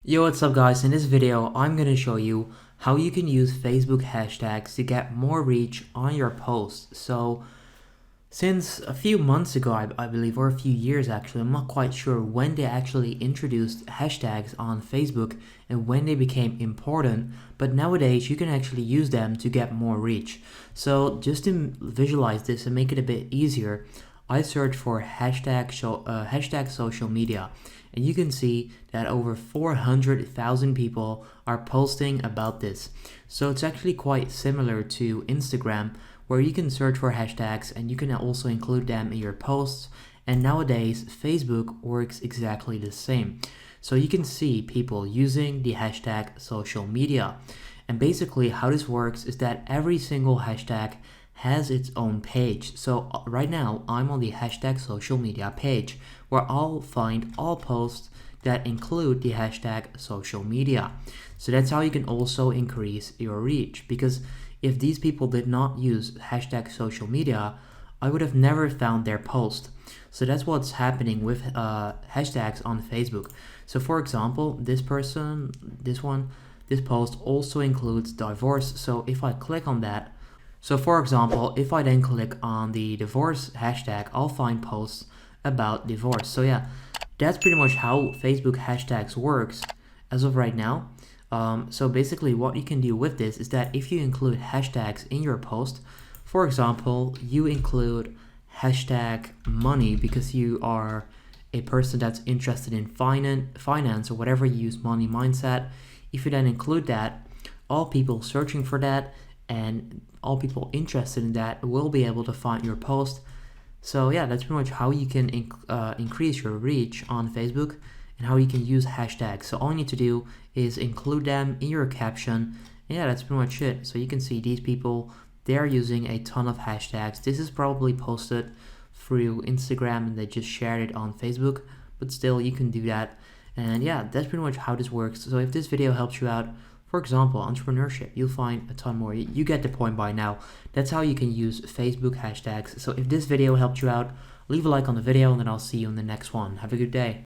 Yo, what's up guys? In this video, I'm gonna show you how you can use Facebook hashtags to get more reach on your posts. So since a few months ago, I believe, or a few years actually, I'm not quite sure when they actually introduced hashtags on Facebook and when they became important, but nowadays you can actually use them to get more reach. So just to visualize this and make it a bit easier, I searched for hashtag social media, and you can see that over 400,000 people are posting about this. So it's actually quite similar to Instagram, where you can search for hashtags and you can also include them in your posts. And nowadays, Facebook works exactly the same. So you can see people using the hashtag social media. And basically, how this works is that every single hashtag has its own page. So right now, I'm on the hashtag social media page, where I'll find all posts that include the hashtag social media. So that's how you can also increase your reach, because if these people did not use hashtag social media, I would have never found their post. So that's what's happening with hashtags on Facebook. So for example, this post also includes divorce. So if I click on that, so for example, if I then click on the divorce hashtag, I'll find posts about divorce. So yeah, that's pretty much how Facebook hashtags works as of right now. So basically what you can do with this is that if you include hashtags in your post, for example, you include hashtag money because you are a person that's interested in finance or whatever, you use money mindset. If you then include that, all people searching for that and all people interested in that will be able to find your post. So yeah, that's pretty much how you can increase your reach on Facebook and how you can use hashtags. So all you need to do is include them in your caption. And yeah, that's pretty much it. So you can see these people, they're using a ton of hashtags. This is probably posted through Instagram and they just shared it on Facebook, but still you can do that. And yeah, that's pretty much how this works. So if this video helps you out, for example, entrepreneurship, you'll find a ton more. You get the point by now. That's how you can use Facebook hashtags. So if this video helped you out, leave a like on the video and then I'll see you in the next one. Have a good day.